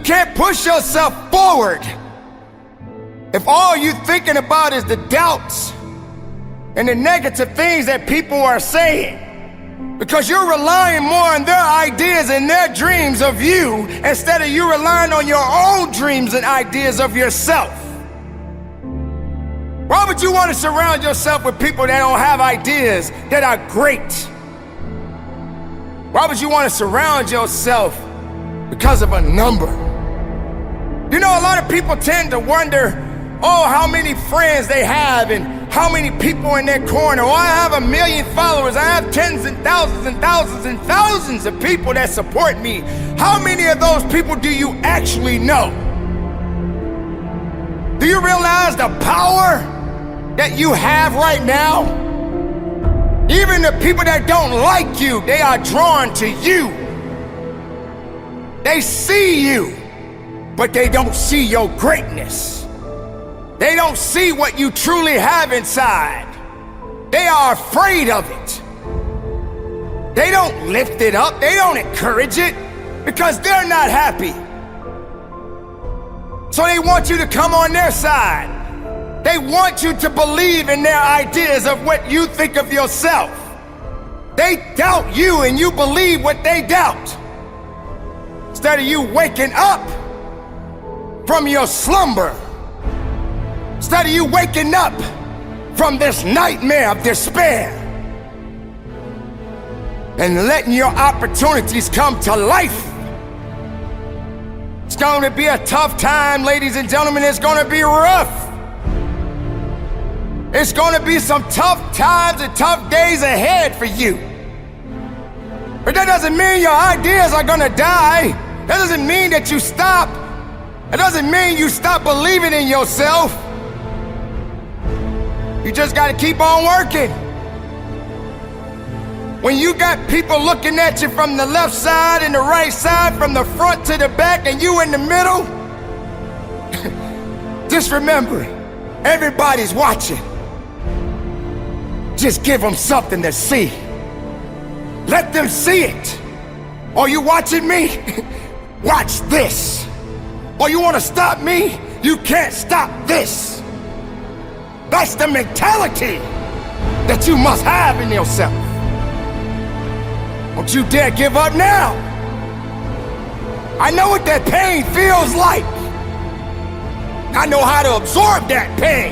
can't push yourself forward if all you're thinking about is the doubts and the negative things that people are saying. Because you're relying more on their ideas and their dreams of you instead of you relying on your own dreams and ideas of yourself. Why would you want to surround yourself with people that don't have ideas that are great? Why would you want to surround yourself because of a number? You know, a lot of people tend to wonder, oh, how many friends they have and how many people in their corner. Oh, I have 1 million followers. I have tens and thousands and thousands and thousands of people that support me. How many of those people do you actually know? Do you realize the power that you have right now? Even the people that don't like you, they are drawn to you. They see you, but they don't see your greatness. They don't see what you truly have inside. They are afraid of it. They don't lift it up. They don't encourage it because they're not happy. So they want you to come on their side. They want you to believe in their ideas of what you think of yourself. They doubt you and you believe what they doubt. Instead of you waking up from your slumber. Instead of you waking up from this nightmare of despair and letting your opportunities come to life. It's going to be a tough time, ladies and gentlemen. It's going to be rough. It's going to be some tough times and tough days ahead for you. But that doesn't mean your ideas are going to die. That doesn't mean that you stop. That doesn't mean you stop believing in yourself. You just gotta keep on working. When you got people looking at you from the left side and the right side, from the front to the back, and you in the middle, just remember, everybody's watching. Just give them something to see. Let them see it. Are you watching me? Watch this. Or you wanna stop me? You can't stop this. That's the mentality that you must have in yourself. Don't you dare give up now. I know what that pain feels like. I know how to absorb that pain.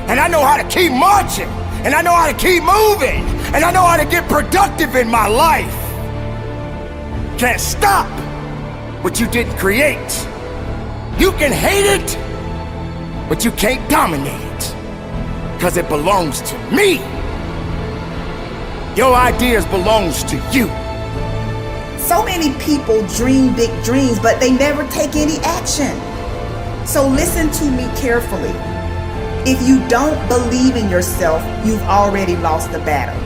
And I know how to keep marching. And I know how to keep moving. And I know how to get productive in my life. Can't stop what you didn't create. You can hate it, but you can't dominate it. Because it belongs to me. Your ideas belongs to you. So many people dream big dreams, but they never take any action. So listen to me carefully. If you don't believe in yourself, you've already lost the battle.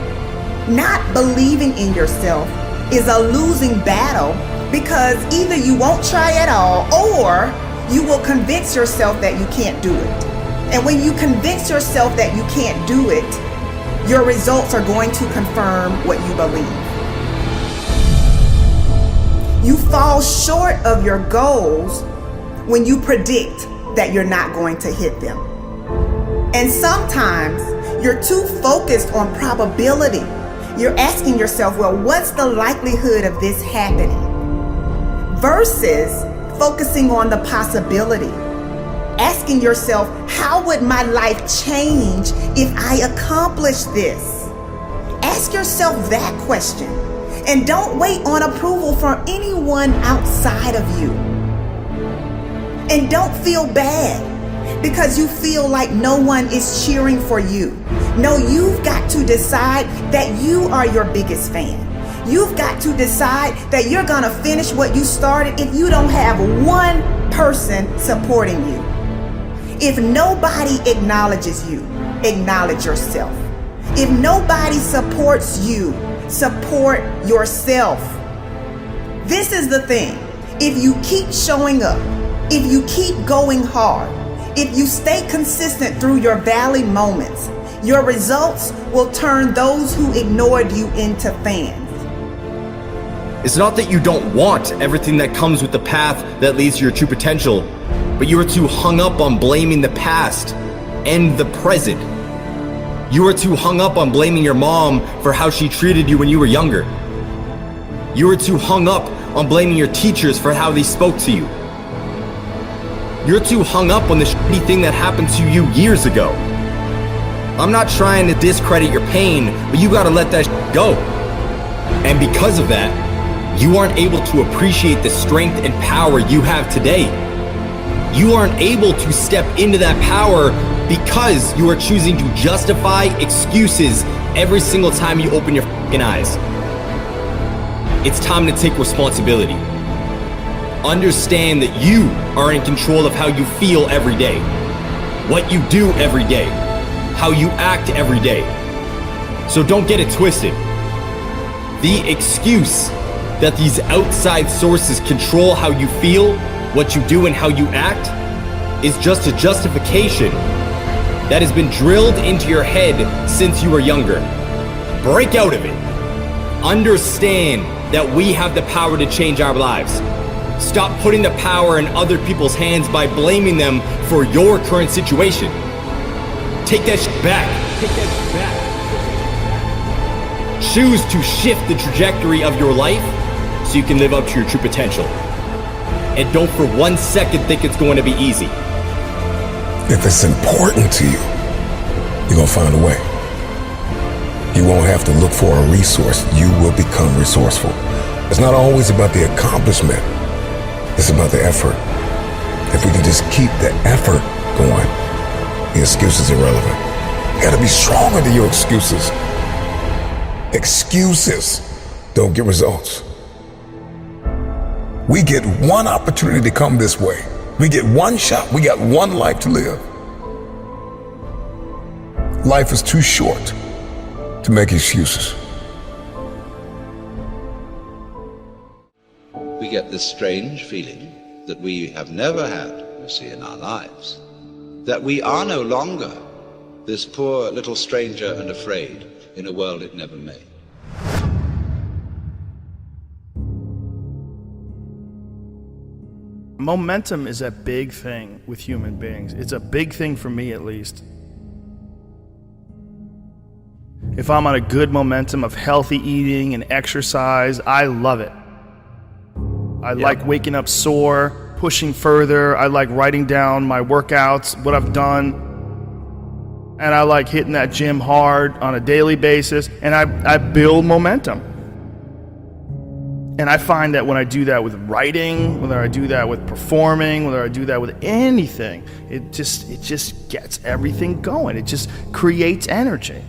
Not believing in yourself is a losing battle because either you won't try at all or you will convince yourself that you can't do it. And when you convince yourself that you can't do it, your results are going to confirm what you believe. You fall short of your goals when you predict that you're not going to hit them. And sometimes you're too focused on probability. You're asking yourself, well, what's the likelihood of this happening? Versus focusing on the possibility. Asking yourself, how would my life change if I accomplish this? Ask yourself that question. And don't wait on approval from anyone outside of you. And don't feel bad because you feel like no one is cheering for you. No, you've got to decide that you are your biggest fan. You've got to decide that you're gonna finish what you started if you don't have one person supporting you. If nobody acknowledges you, acknowledge yourself. If nobody supports you, support yourself. This is the thing. If you keep showing up, if you keep going hard, if you stay consistent through your valley moments, your results will turn those who ignored you into fans. It's not that you don't want everything that comes with the path that leads to your true potential, but you are too hung up on blaming the past and the present. You are too hung up on blaming your mom for how she treated you when you were younger. You are too hung up on blaming your teachers for how they spoke to you. You're too hung up on the shitty thing that happened to you years ago. I'm not trying to discredit your pain, but you gotta let that shit go. And because of that, you aren't able to appreciate the strength and power you have today. You aren't able to step into that power because you are choosing to justify excuses every single time you open your fucking eyes. It's time to take responsibility. Understand that you are in control of how you feel every day, what you do every day, how you act every day. So don't get it twisted. The excuse that these outside sources control how you feel, what you do, and how you act is just a justification that has been drilled into your head since you were younger. Break out of it. Understand that we have the power to change our lives. Stop putting the power in other people's hands by blaming them for your current situation. Take that shit back. Take that shit back. Choose to shift the trajectory of your life so you can live up to your true potential. And don't for 1 second think it's going to be easy. If it's important to you, you're gonna find a way. You won't have to look for a resource. You will become resourceful. It's not always about the accomplishment. It's about the effort. If we can just keep the effort going, the excuses are irrelevant. You gotta be stronger than your excuses. Excuses don't get results. We get one opportunity to come this way. We get one shot. We got one life to live. Life is too short to make excuses. We get this strange feeling that we have never had, you see, in our lives, that we are no longer this poor little stranger and afraid in a world it never made. Momentum is a big thing with human beings. It's a big thing for me, at least. If I'm on a good momentum of healthy eating and exercise, I love it. I like waking up sore, pushing further. I like writing down my workouts, what I've done. And I like hitting that gym hard on a daily basis. And I build momentum. And I find that when I do that with writing, whether I do that with performing, whether I do that with anything, it just gets everything going. It just creates energy.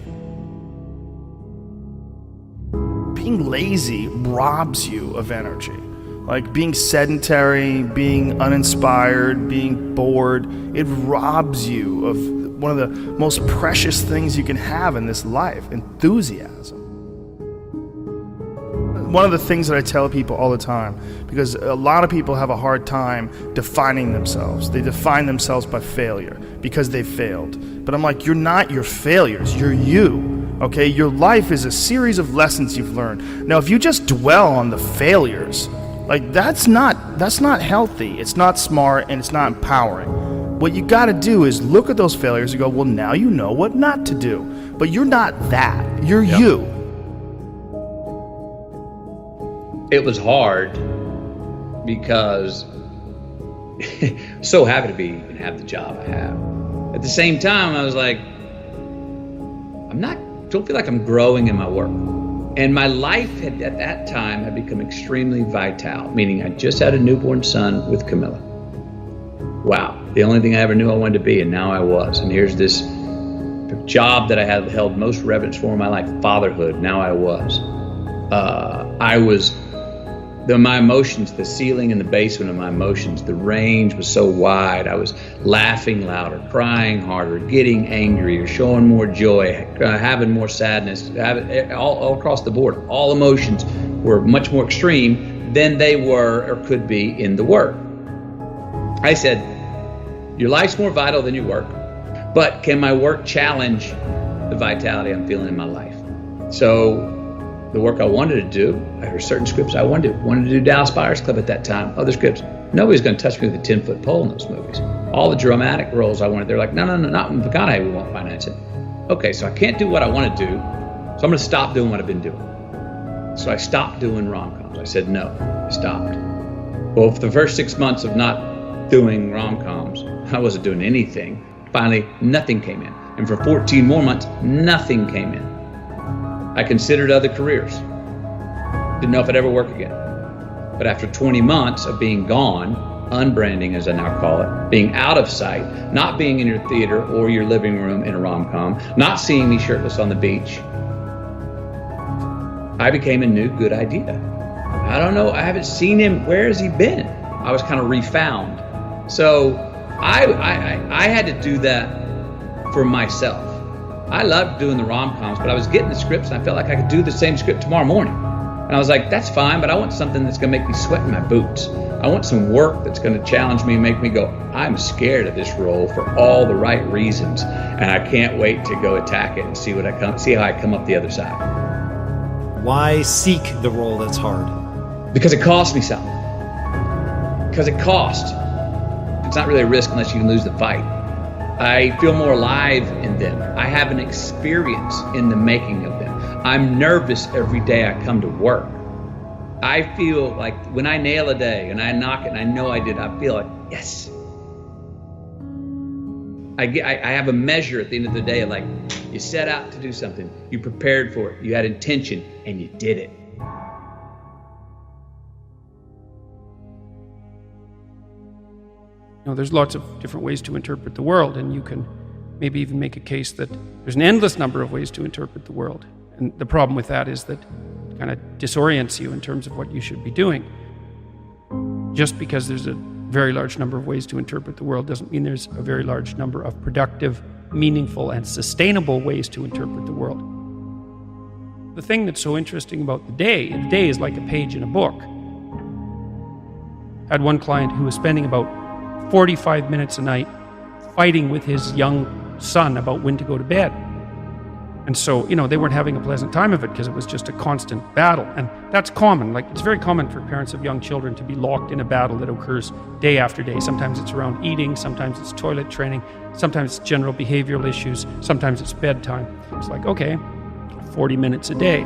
Being lazy robs you of energy. Like being sedentary, being uninspired, being bored, it robs you of one of the most precious things you can have in this life, enthusiasm. One of the things that I tell people all the time, because a lot of people have a hard time defining themselves. They define themselves by failure because they failed. But I'm like, you're not your failures, you're you. Okay, your life is a series of lessons you've learned. Now, if you just dwell on the failures, like that's not healthy. It's not smart and it's not empowering. What you got to do is look at those failures and go, well, now you know what not to do. But you're not that. You're you. It was hard because so happy to be and have the job I have. At the same time, I was like, don't feel like I'm growing in my work. And my life at that time had become extremely vital, meaning I just had a newborn son with Camilla. Wow, the only thing I ever knew I wanted to be, and now I was. And here's this job that I had held most reverence for in my life, fatherhood. Now I was. My emotions, the ceiling and the basement of my emotions, the range was so wide. I was laughing louder, crying harder, getting angrier, showing more joy, having more sadness, all across the board. All emotions were much more extreme than they were or could be in the work. I said, your life's more vital than your work, but can my work challenge the vitality I'm feeling in my life? So the work I wanted to do. There were certain scripts I wanted to do Dallas Buyers Club at that time, other scripts. Nobody's going to touch me with a 10-foot pole in those movies. All the dramatic roles I wanted, they're like, no, not in McCounghey, we won't finance it. Okay, so I can't do what I want to do, so I'm going to stop doing what I've been doing. So I stopped doing rom-coms. I said no, I stopped. Well, for the first 6 months of not doing rom-coms, I wasn't doing anything. Finally, nothing came in. And for 14 more months, nothing came in. I considered other careers. Didn't know if I'd ever work again. But after 20 months of being gone, unbranding as I now call it, being out of sight, not being in your theater or your living room in a rom-com, not seeing me shirtless on the beach, I became a new good idea. I don't know, I haven't seen him, where has he been? I was kind of refound. So I had to do that for myself. I loved doing the rom-coms, but I was getting the scripts and I felt like I could do the same script tomorrow morning. And I was like, that's fine, but I want something that's gonna make me sweat in my boots. I want some work that's gonna challenge me and make me go, I'm scared of this role for all the right reasons, and I can't wait to go attack it and see how I come up the other side. Why seek the role that's hard? Because it costs me something. Because it costs. It's not really a risk unless you can lose the fight. I feel more alive in them. I have an experience in the making of them. I'm nervous every day I come to work. I feel like when I nail a day and I knock it and I know I did, I feel like, yes. I have a measure at the end of the day of like, you set out to do something, you prepared for it, you had intention, and you did it. You know, there's lots of different ways to interpret the world, and you can maybe even make a case that there's an endless number of ways to interpret the world. And the problem with that is that it kind of disorients you in terms of what you should be doing. Just because there's a very large number of ways to interpret the world doesn't mean there's a very large number of productive, meaningful, and sustainable ways to interpret the world. The thing that's so interesting about the day is like a page in a book. I had one client who was spending about 45 minutes a night fighting with his young son about when to go to bed. And so, you know, they weren't having a pleasant time of it because it was just a constant battle. And that's common. Like, it's very common for parents of young children to be locked in a battle that occurs day after day. Sometimes it's around eating, sometimes it's toilet training, sometimes it's general behavioral issues, sometimes it's bedtime. It's like, okay, 40 minutes a day.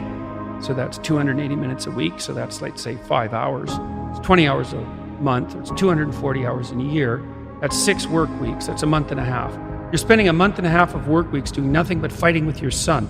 So that's 280 minutes a week. So that's, let's say, 5 hours. It's 20 hours a month. It's 240 hours in a year. That's 6 work weeks. That's a month and a half. You're spending a month and a half of work weeks doing nothing but fighting with your son.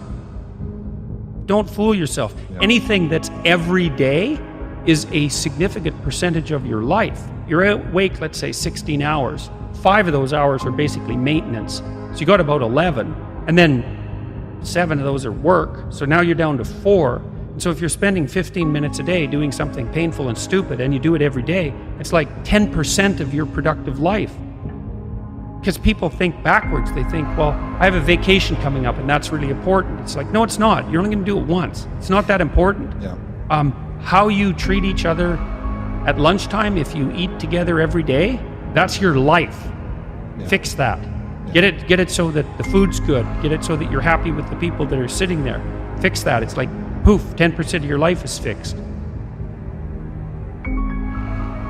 Don't fool yourself. Yeah. Anything that's every day is a significant percentage of your life. You're awake, let's say, 16 hours. 5 of those hours are basically maintenance. So you got about 11, and then 7 of those are work. So now you're down to 4. And so if you're spending 15 minutes a day doing something painful and stupid, and you do it every day, it's like 10% of your productive life. Because people think backwards. They think, well, I have a vacation coming up and that's really important. It's like, no, it's not. You're only going to do it once. It's not that important. Yeah. How you treat each other at lunchtime, if you eat together every day, that's your life. Yeah. Fix that. Yeah. Get it so that the food's good. Get it so that you're happy with the people that are sitting there. Fix that. It's like, poof, 10% of your life is fixed.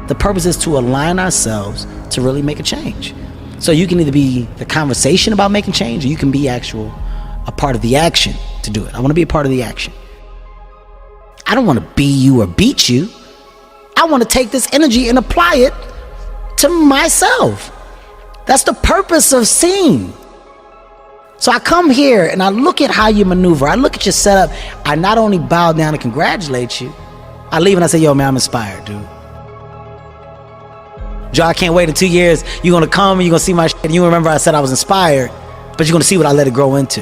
The purpose is to align ourselves to really make a change. So you can either be the conversation about making change, or you can be a part of the action to do it. I want to be a part of the action. I don't want to be you or beat you. I want to take this energy and apply it to myself. That's the purpose of seeing. So I come here and I look at how you maneuver. I look at your setup. I not only bow down and congratulate you, I leave and I say, yo, man, I'm inspired, dude. Joe, I can't wait in 2 years. You're going to come and you're going to see my shit. And you remember I said I was inspired, but you're going to see what I let it grow into.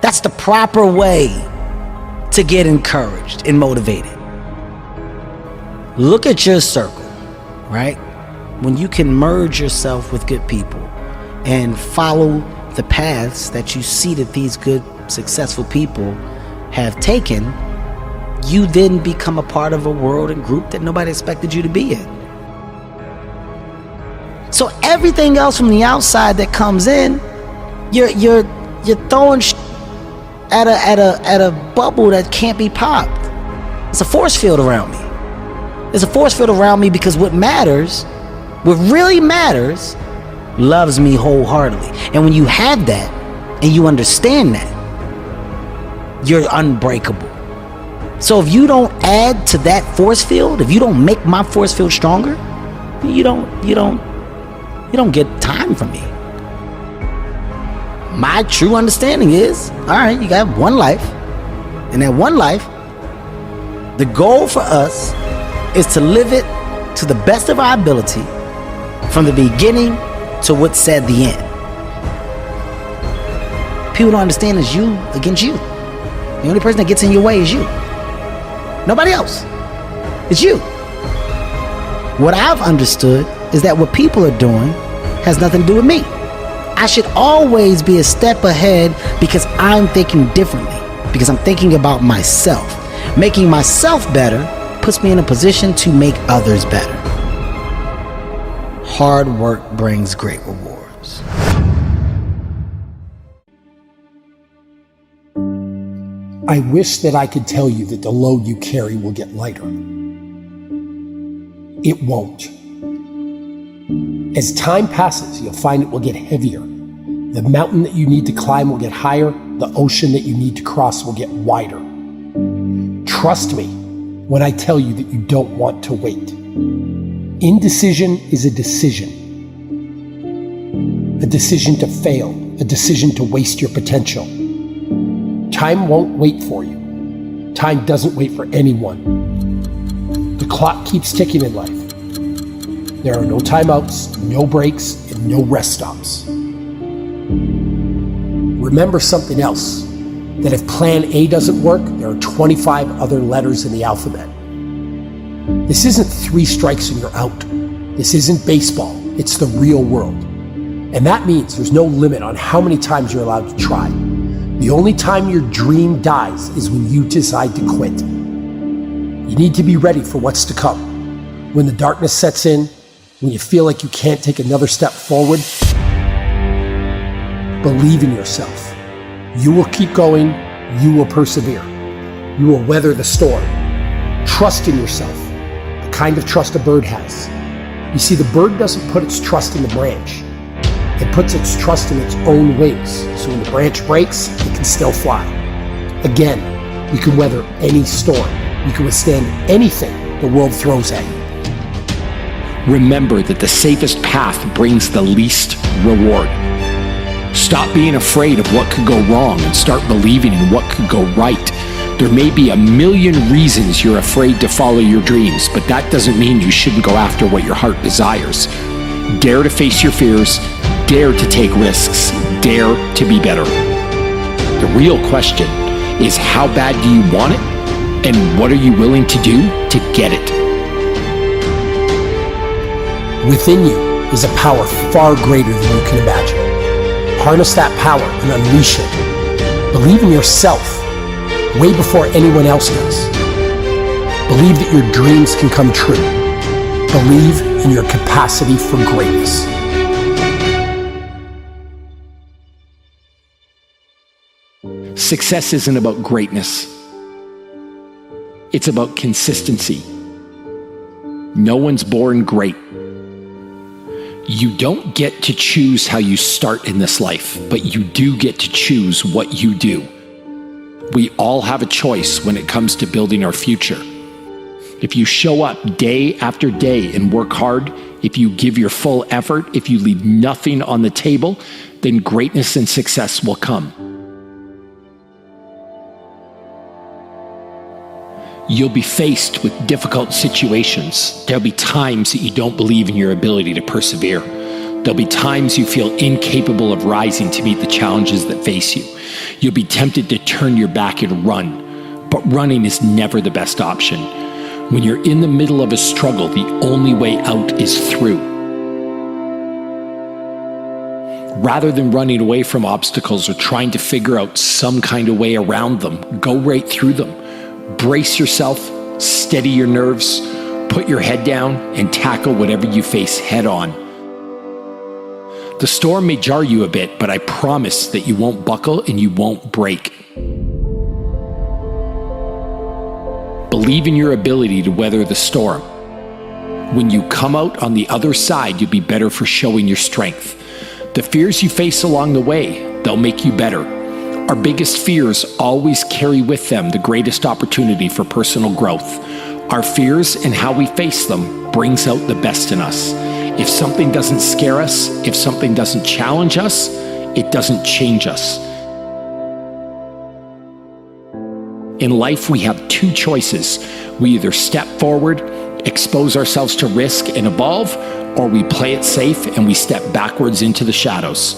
That's the proper way to get encouraged and motivated. Look at your circle, right? When you can merge yourself with good people and follow the paths that you see that these good, successful people have taken, you then become a part of a world and group that nobody expected you to be in. So everything else from the outside that comes in, you're throwing at a bubble that can't be popped. It's a force field around me. It's a force field around me because what really matters, loves me wholeheartedly. And when you have that and you understand that, you're unbreakable. So if you don't add to that force field, if you don't make my force field stronger, you don't get time from me. My true understanding is, all right, you got one life, and that one life, the goal for us is to live it to the best of our ability from the beginning to what's said the end. People don't understand it's you against you. The only person that gets in your way is you. Nobody else. It's you. What I've understood is that what people are doing has nothing to do with me. I should always be a step ahead because I'm thinking differently, because I'm thinking about myself. Making myself better puts me in a position to make others better. Hard work brings great rewards. I wish that I could tell you that the load you carry will get lighter. It won't. As time passes, you'll find it will get heavier. The mountain that you need to climb will get higher. The ocean that you need to cross will get wider. Trust me when I tell you that you don't want to wait. Indecision is a decision. A decision to fail, a decision to waste your potential. Time won't wait for you. Time doesn't wait for anyone. The clock keeps ticking in life. There are no timeouts, no breaks, and no rest stops. Remember something else, that if plan A doesn't work, there are 25 other letters in the alphabet. This isn't 3 strikes and you're out. This isn't baseball, it's the real world. And that means there's no limit on how many times you're allowed to try. The only time your dream dies is when you decide to quit. You need to be ready for what's to come. When the darkness sets in, when you feel like you can't take another step forward, believe in yourself. You will keep going, you will persevere. You will weather the storm. Trust in yourself, the kind of trust a bird has. You see, the bird doesn't put its trust in the branch. It puts its trust in its own wings, so when the branch breaks, it can still fly. Again, you can weather any storm. You can withstand anything the world throws at you. Remember that the safest path brings the least reward. Stop being afraid of what could go wrong and start believing in what could go right. There may be a million reasons you're afraid to follow your dreams, but that doesn't mean you shouldn't go after what your heart desires. Dare to face your fears, dare to take risks, dare to be better. The real question is, how bad do you want it? And what are you willing to do to get it? Within you is a power far greater than you can imagine. Harness that power and unleash it. Believe in yourself way before anyone else does. Believe that your dreams can come true. Believe in your capacity for greatness. Success isn't about greatness. It's about consistency. No one's born great. You don't get to choose how you start in this life, but you do get to choose what you do. We all have a choice when it comes to building our future. If you show up day after day and work hard, if you give your full effort, if you leave nothing on the table, then greatness and success will come. You'll be faced with difficult situations. There'll be times that you don't believe in your ability to persevere. There'll be times you feel incapable of rising to meet the challenges that face you. You'll be tempted to turn your back and run, but running is never the best option. When you're in the middle of a struggle, the only way out is through. Rather than running away from obstacles or trying to figure out some kind of way around them, go right through them. Brace yourself, steady your nerves, put your head down, and tackle whatever you face head on. The storm may jar you a bit, but I promise that you won't buckle and you won't break. Believe in your ability to weather the storm. When you come out on the other side, you'll be better for showing your strength. The fears you face along the way, they'll make you better. Our biggest fears always carry with them the greatest opportunity for personal growth. Our fears and how we face them brings out the best in us. If something doesn't scare us, if something doesn't challenge us, it doesn't change us. In life, we have two choices. We either step forward, expose ourselves to risk and evolve, or we play it safe and we step backwards into the shadows.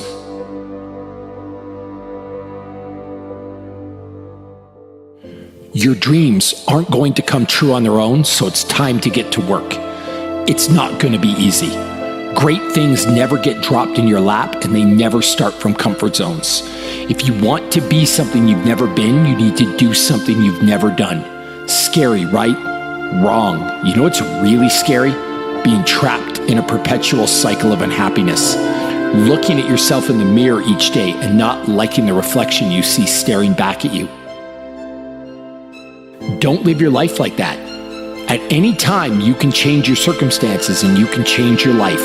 Your dreams aren't going to come true on their own, so it's time to get to work. It's not going to be easy. Great things never get dropped in your lap, and they never start from comfort zones. If you want to be something you've never been, you need to do something you've never done. Scary, right? Wrong. You know what's really scary? Being trapped in a perpetual cycle of unhappiness. Looking at yourself in the mirror each day and not liking the reflection you see staring back at you. Don't live your life like that. At any time, you can change your circumstances and you can change your life.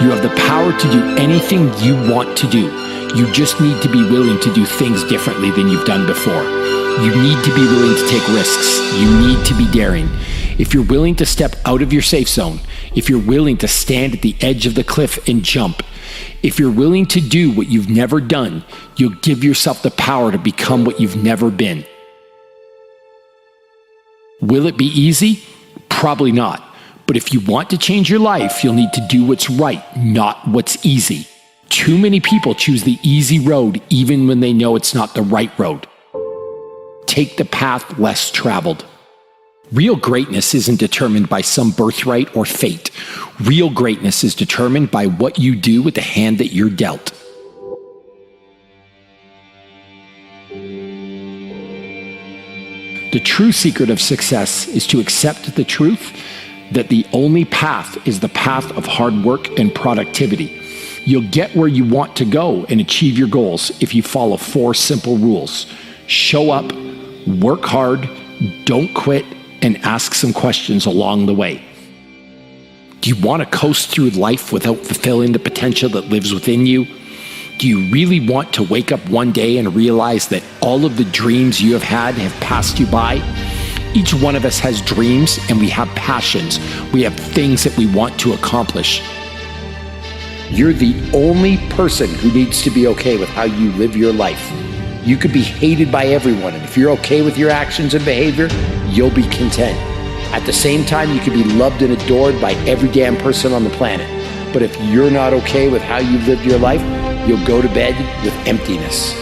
You have the power to do anything you want to do. You just need to be willing to do things differently than you've done before. You need to be willing to take risks. You need to be daring. If you're willing to step out of your safe zone, if you're willing to stand at the edge of the cliff and jump, if you're willing to do what you've never done, you'll give yourself the power to become what you've never been. Will it be easy? Probably not. But if you want to change your life, you'll need to do what's right, not what's easy. Too many people choose the easy road even when they know it's not the right road. Take the path less traveled. Real greatness isn't determined by some birthright or fate. Real greatness is determined by what you do with the hand that you're dealt. The true secret of success is to accept the truth that the only path is the path of hard work and productivity. You'll get where you want to go and achieve your goals if you follow 4 simple rules. Show up, work hard, don't quit, and ask some questions along the way. Do you want to coast through life without fulfilling the potential that lives within you? Do you really want to wake up one day and realize that all of the dreams you have had have passed you by? Each one of us has dreams and we have passions. We have things that we want to accomplish. You're the only person who needs to be okay with how you live your life. You could be hated by everyone, and if you're okay with your actions and behavior, you'll be content. At the same time, you could be loved and adored by every damn person on the planet. But if you're not okay with how you've lived your life, you'll go to bed with emptiness.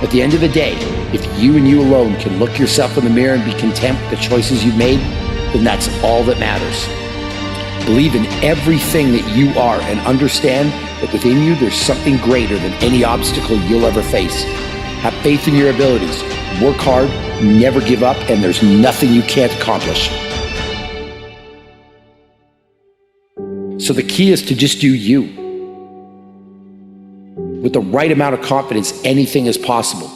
At the end of the day, if you and you alone can look yourself in the mirror and be content with the choices you've made, then that's all that matters. Believe in everything that you are and understand that within you there's something greater than any obstacle you'll ever face. Have faith in your abilities, work hard, never give up, and there's nothing you can't accomplish. So the key is to just do you. With the right amount of confidence, anything is possible.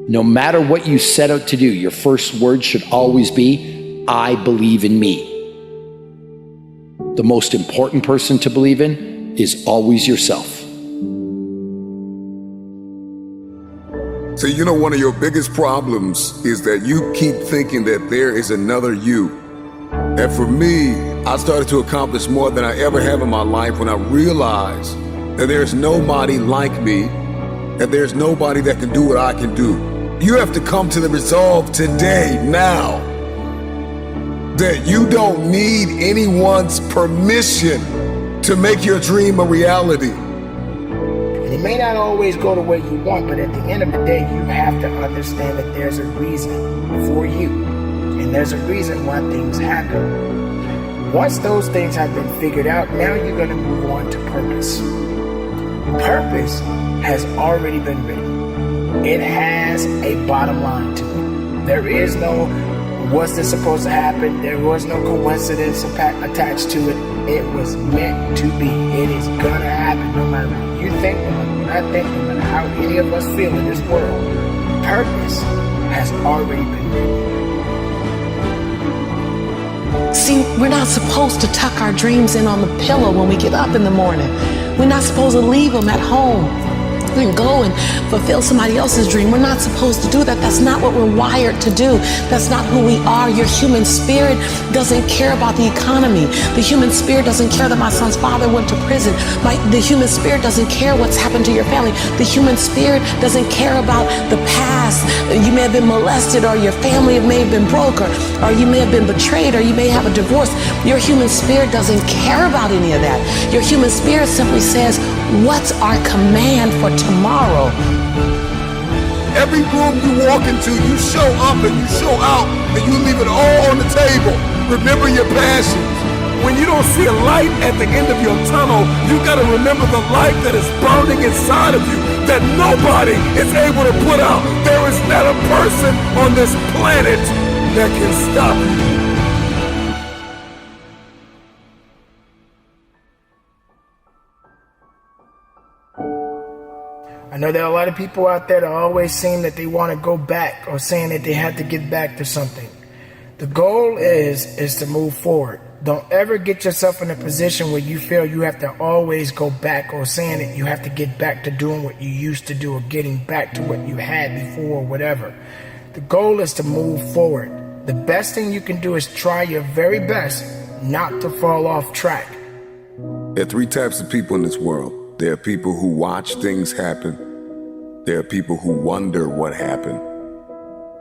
No matter what you set out to do, your first word should always be, I believe in me. The most important person to believe in is always yourself. So you know, one of your biggest problems is that you keep thinking that there is another you. And for me, I started to accomplish more than I ever have in my life when I realized that there's nobody like me, and there's nobody that can do what I can do. You have to come to the resolve today, now, that you don't need anyone's permission to make your dream a reality. And it may not always go the way you want, but at the end of the day, you have to understand that there's a reason for you. And there's a reason why things happen. Once those things have been figured out, now you're going to move on to purpose. Purpose has already been written. It has a bottom line to it. There is no, what's this supposed to happen? There was no coincidence attached to it. It was meant to be. It is going to happen no matter what you think, no matter what I think, no matter how any of us feel in this world. Purpose has already been written. See, we're not supposed to tuck our dreams in on the pillow when we get up in the morning. We're not supposed to leave them at home and go and fulfill somebody else's dream. We're not supposed to do that. That's not what we're wired to do. That's not who we are. Your human spirit doesn't care about the economy. The human spirit doesn't care that my son's father went to prison. The human spirit doesn't care what's happened to your family. The human spirit doesn't care about the past. You may have been molested, or your family may have been broke, or you may have been betrayed, or you may have a divorce. Your human spirit doesn't care about any of that. Your human spirit simply says, what's our command for tomorrow? Every room you walk into, you show up and you show out, and you leave it all on the table. Remember your passions. When you don't see a light at the end of your tunnel, you gotta remember the light that is burning inside of you, that nobody is able to put out. There is not a person on this planet that can stop you. I know there are a lot of people out there that always seem that they want to go back, or saying that they have to get back to something. The goal is to move forward. Don't ever get yourself in a position where you feel you have to always go back, or saying that you have to get back to doing what you used to do, or getting back to what you had before, or whatever. The goal is to move forward. The best thing you can do is try your very best not to fall off track. There are three types of people in this world. There are people who watch things happen. There are people who wonder what happened.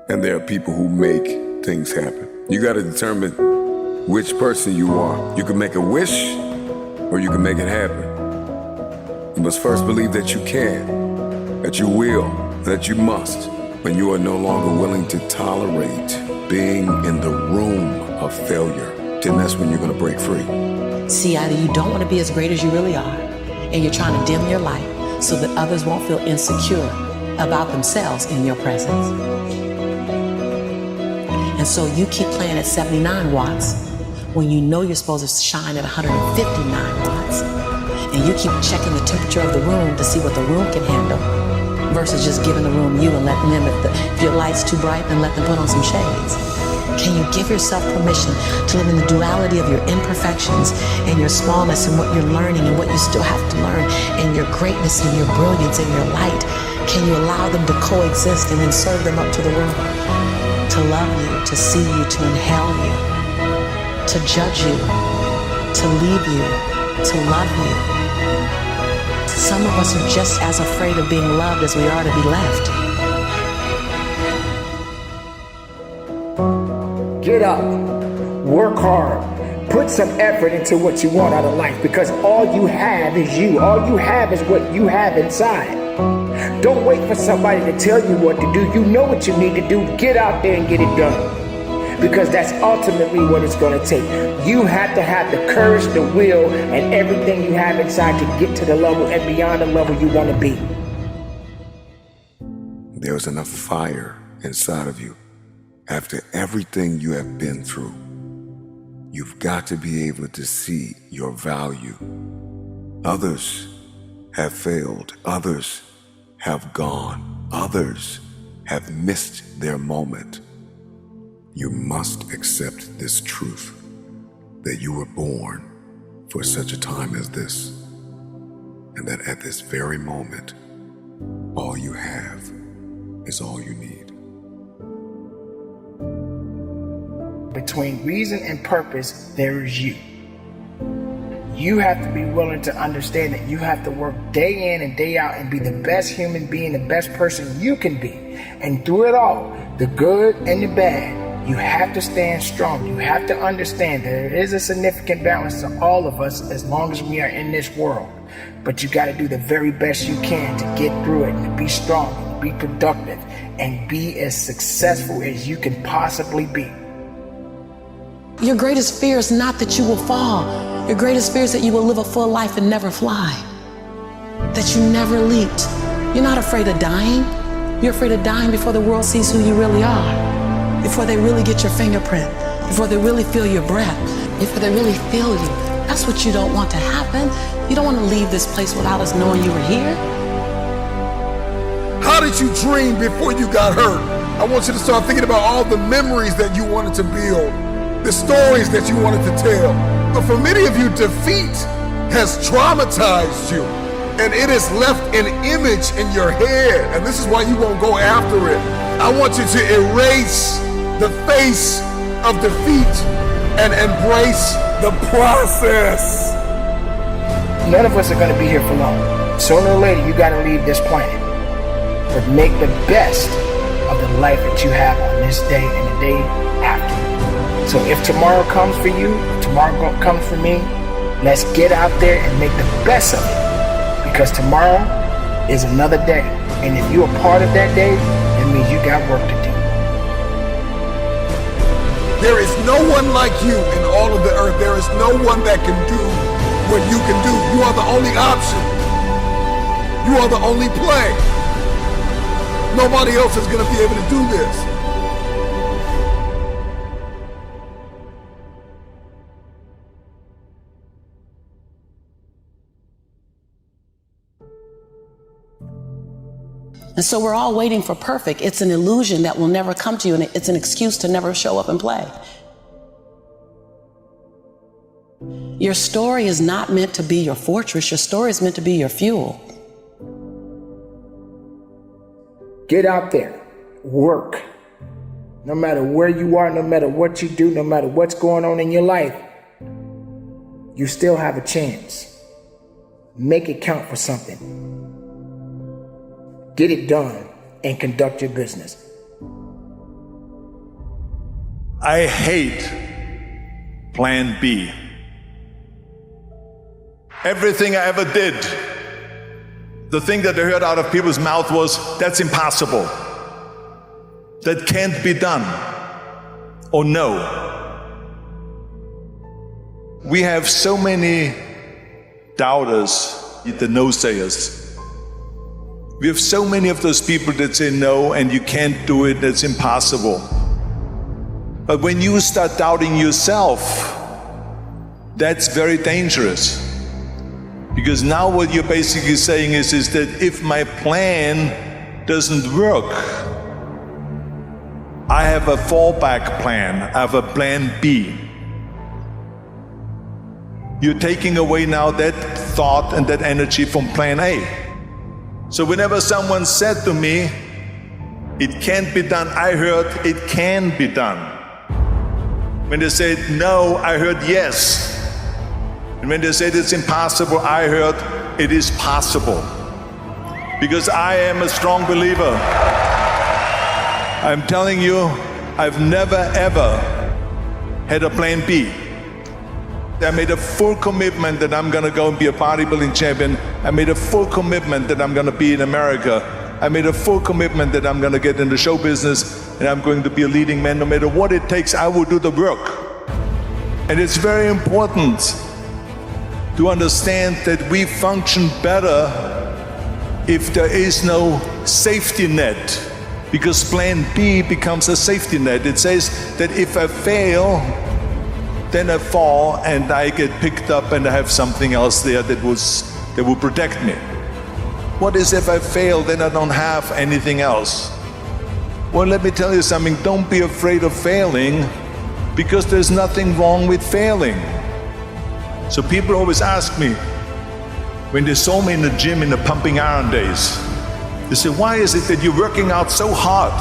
And there are people who make things happen. You got to determine which person you are. You can make a wish, or you can make it happen. You must first believe that you can, that you will, that you must, when you are no longer willing to tolerate being in the room of failure. Then that's when you're going to break free. See, either you don't want to be as great as you really are, and you're trying to dim your light so that others won't feel insecure about themselves in your presence. And so you keep playing at 79 watts when you know you're supposed to shine at 159 watts. And you keep checking the temperature of the room to see what the room can handle, versus just giving the room you and letting them, if your light's too bright, then let them put on some shades. Can you give yourself permission to live in the duality of your imperfections and your smallness and what you're learning and what you still have to learn, and your greatness and your brilliance and your light? Can you allow them to coexist and then serve them up to the world? To love you, to see you, to inhale you, to judge you, to leave you, to love you. Some of us are just as afraid of being loved as we are to be left. Get up, work hard, put some effort into what you want out of life, because all you have is you. All you have is what you have inside. Don't wait for somebody to tell you what to do. You know what you need to do. Get out there and get it done, because that's ultimately what it's going to take. You have to have the courage, the will, and everything you have inside to get to the level and beyond the level you want to be. There's enough fire inside of you. After everything you have been through, you've got to be able to see your value. Others have failed. Others have gone. Others have missed their moment. You must accept this truth, that you were born for such a time as this, and that at this very moment, all you have is all you need. Between reason and purpose, there is you. You have to be willing to understand that you have to work day in and day out and be the best human being, the best person you can be. And through it all, the good and the bad, you have to stand strong. You have to understand that there is a significant balance to all of us as long as we are in this world. But you got to do the very best you can to get through it, and to be strong, and be productive, and be as successful as you can possibly be. Your greatest fear is not that you will fall. Your greatest fear is that you will live a full life and never fly. That you never leaped. You're not afraid of dying. You're afraid of dying before the world sees who you really are. Before they really get your fingerprint. Before they really feel your breath. Before they really feel you. That's what you don't want to happen. You don't want to leave this place without us knowing you were here. How did you dream before you got hurt? I want you to start thinking about all the memories that you wanted to build, the stories that you wanted to tell. But for many of you, defeat has traumatized you, and it has left an image in your head, and this is why you won't go after it. I want you to erase the face of defeat and embrace the process. None of us are going to be here for long. Sooner or later, you got to leave this planet. But make the best of the life that you have on this day and the day after. So if tomorrow comes for you, if tomorrow comes for me, let's get out there and make the best of it. Because tomorrow is another day. And if you're a part of that day, that means you got work to do. There is no one like you in all of the earth. There is no one that can do what you can do. You are the only option. You are the only play. Nobody else is going to be able to do this. And so we're all waiting for perfect. It's an illusion that will never come to you, and it's an excuse to never show up and play. Your story is not meant to be your fortress. Your story is meant to be your fuel. Get out there, work. No matter where you are, no matter what you do, no matter what's going on in your life, you still have a chance. Make it count for something. Get it done and conduct your business. I hate Plan B. Everything I ever did, the thing that I heard out of people's mouth was, that's impossible. That can't be done. Or no. We have so many doubters, the no-sayers. We have so many of those people that say no and you can't do it, that's impossible. But when you start doubting yourself, that's very dangerous. Because now what you're basically saying is that if my plan doesn't work, I have a fallback plan, I have a plan B. You're taking away now that thought and that energy from plan A. So whenever someone said to me, it can't be done, I heard it can be done. When they said no, I heard yes. And when they said it's impossible, I heard it is possible. Because I am a strong believer. I'm telling you, I've never ever had a plan B. I made a full commitment that I'm gonna go and be a bodybuilding champion. I made a full commitment that I'm gonna be in America. I made a full commitment that I'm gonna get in the show business and I'm going to be a leading man. No matter what it takes, I will do the work. And it's very important to understand that we function better if there is no safety net. Because plan B becomes a safety net. It says that if I fail, then I fall and I get picked up and I have something else there that will protect me. What is if I fail, then I don't have anything else? Well, let me tell you something, don't be afraid of failing, because there's nothing wrong with failing. So people always ask me, when they saw me in the gym in the pumping iron days, they say, why is it that you're working out so hard?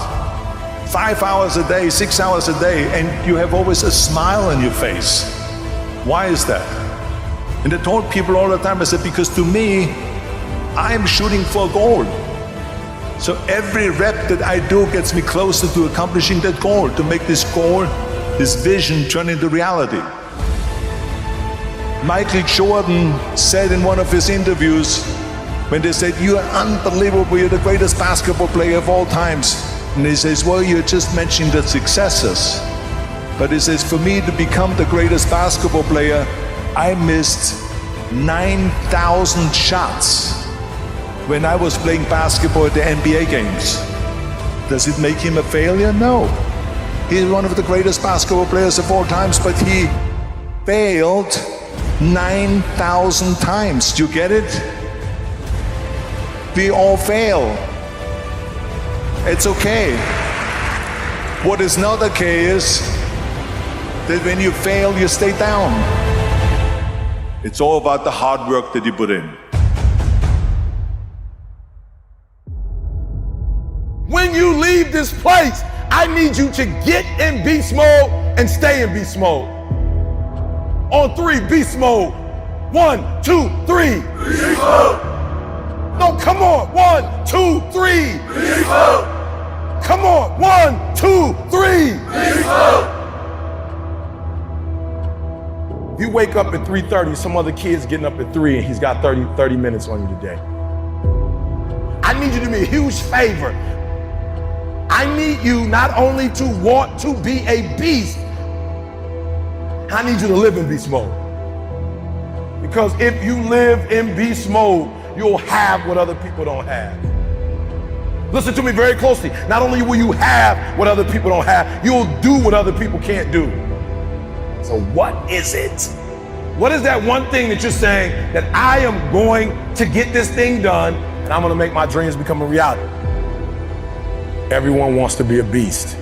5 hours a day, 6 hours a day, and you have always a smile on your face. Why is that? And I told people all the time, I said, because to me, I'm shooting for a goal. So every rep that I do gets me closer to accomplishing that goal, to make this goal, this vision turn into reality. Michael Jordan said in one of his interviews, when they said, you are unbelievable, you're the greatest basketball player of all times. And he says, well, you're just mentioning the successes. But he says, for me to become the greatest basketball player, I missed 9,000 shots when I was playing basketball at the NBA games. Does it make him a failure? No. He's one of the greatest basketball players of all times, but he failed 9,000 times. Do you get it? We all fail. It's okay. What is not okay is that when you fail, you stay down. It's all about the hard work that you put in. When you leave this place, I need you to get in beast mode and stay in beast mode. On 3, beast mode. 1, 2, 3. Beast mode. No, come on. 1, 2, 3. Beast mode. Come on. 1, 2, 3. Beast mode. If you wake up at 3:30, some other kid's getting up at 3 and he's got 30 minutes on you today. I need you to do me a huge favor. I need you not only to want to be a beast, I need you to live in beast mode. Because if you live in beast mode, you'll have what other people don't have. Listen to me very closely. Not only will you have what other people don't have, you'll do what other people can't do. So what is it? What is that one thing that you're saying that I am going to get this thing done and I'm going to make my dreams become a reality? Everyone wants to be a beast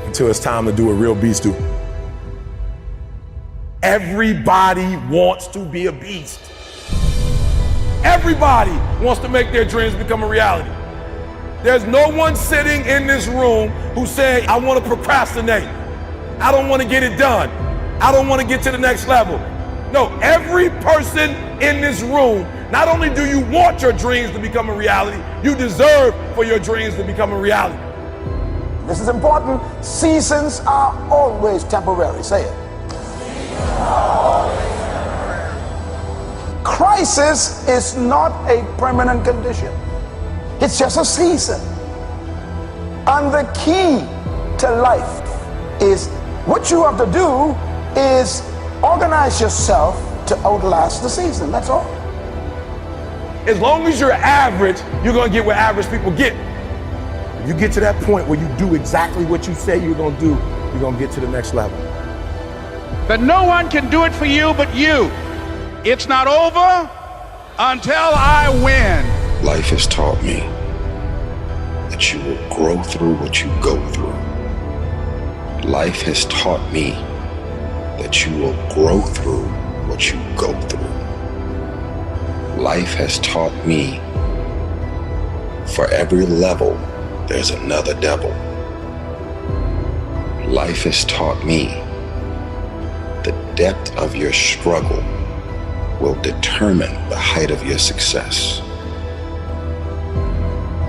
until it's time to do what real beasts do. Everybody wants to be a beast. Everybody wants to make their dreams become a reality. There's no one sitting in this room who's saying, I want to procrastinate. I don't want to get it done. I don't want to get to the next level. No, every person in this room, not only do you want your dreams to become a reality, you deserve for your dreams to become a reality. This is important. Seasons are always temporary. Say it. Crisis is not a permanent condition. It's just a season. And the key to life is what you have to do is organize yourself to outlast the season. That's all. As long as you're average, you're going to get what average people get. If you get to that point where you do exactly what you say you're going to do, you're going to get to the next level. But no one can do it for you but you. It's not over until I win. Life has taught me that you will grow through what you go through. Life has taught me that you will grow through what you go through. Life has taught me for every level, there's another devil. Life has taught me the depth of your struggle will determine the height of your success.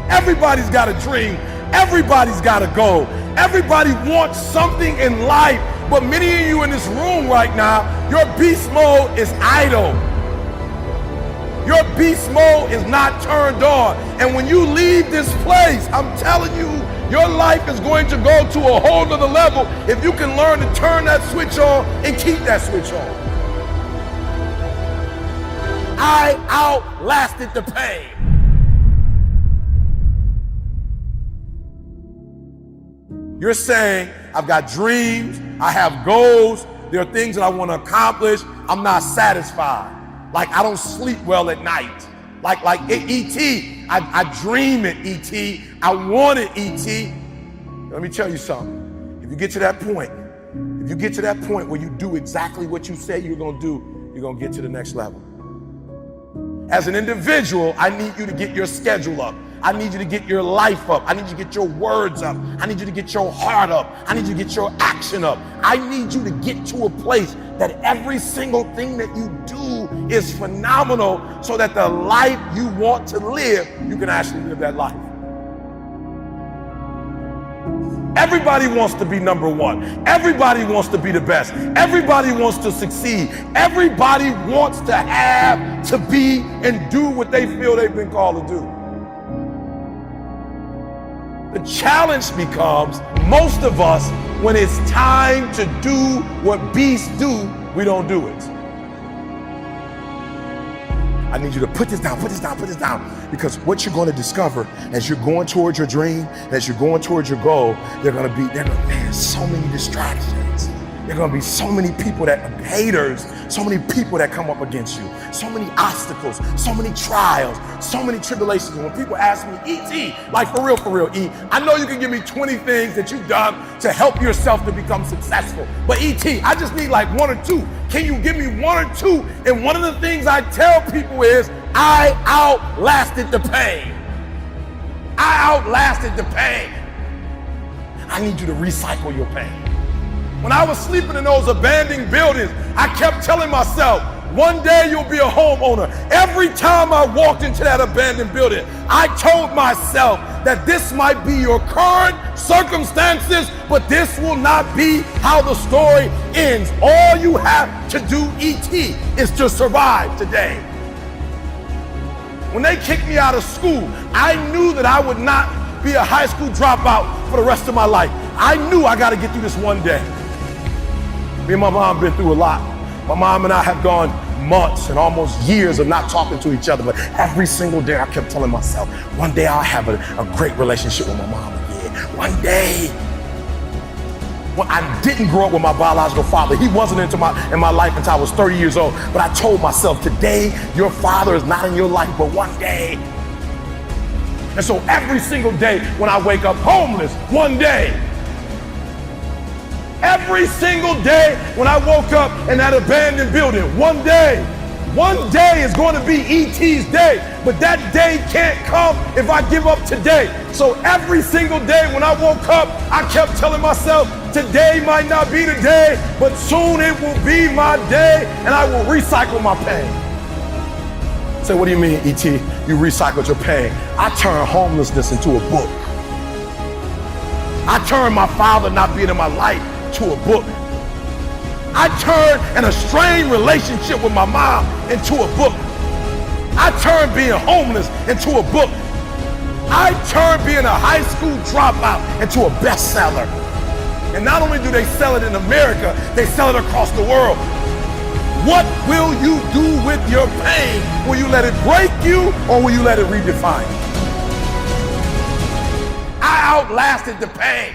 Everybody's got a dream. Everybody's got a goal. Everybody wants something in life, but many of you in this room right now, your beast mode is idle. Your beast mode is not turned on. And when you leave this place, I'm telling you, your life is going to go to a whole nother level if you can learn to turn that switch on and keep that switch on. I outlasted the pain. You're saying, I've got dreams, I have goals, there are things that I want to accomplish, I'm not satisfied. Like I don't sleep well at night. Like E.T., I dream at E.T., I wanted E.T. Let me tell you something. If you get to that point, where you do exactly what you say you're going to do, you're going to get to the next level. As an individual, I need you to get your schedule up. I need you to get your life up. I need you to get your words up. I need you to get your heart up. I need you to get your action up. I need you to get to a place that every single thing that you do is phenomenal so that the life you want to live, you can actually live that life. Everybody wants to be number one. Everybody wants to be the best. Everybody wants to succeed. Everybody wants to have, to be, and do what they feel they've been called to do. The challenge becomes, most of us, when it's time to do what beasts do, we don't do it. I need you to put this down, because what you're going to discover as you're going towards your dream, as you're going towards your goal, there's so many distractions. There are going to be so many people that are haters, so many people that come up against you, so many obstacles, so many trials, so many tribulations. When people ask me, E.T., like for real, E, I know you can give me 20 things that you've done to help yourself to become successful. But E.T., I just need like one or two. Can you give me one or two? And one of the things I tell people is, I outlasted the pain. I outlasted the pain. I need you to recycle your pain. When I was sleeping in those abandoned buildings, I kept telling myself, one day you'll be a homeowner. Every time I walked into that abandoned building, I told myself that this might be your current circumstances, but this will not be how the story ends. All you have to do, E.T., is to survive today. When they kicked me out of school, I knew that I would not be a high school dropout for the rest of my life. I knew I got to get through this one day. Me and my mom been through a lot. My mom and I have gone months and almost years of not talking to each other, but every single day I kept telling myself, one day I'll have a great relationship with my mom again. One day. Well, I didn't grow up with my biological father. He wasn't in my life until I was 30 years old. But I told myself, today your father is not in your life, but one day. And so every single day when I wake up homeless, one day. Every single day when I woke up in that abandoned building, one day is going to be E.T.'s day, but that day can't come if I give up today. So every single day when I woke up, I kept telling myself, today might not be the day, but soon it will be my day, and I will recycle my pain. So what do you mean, E.T., you recycled your pain? I turned homelessness into a book. I turned my father not being in my life to a book. I turned an estranged relationship with my mom into a book. I turned being homeless into a book. I turned being a high school dropout into a bestseller. And not only do they sell it in America, they sell it across the world. What will you do with your pain? Will you let it break you, or will you let it redefine you? I outlasted the pain.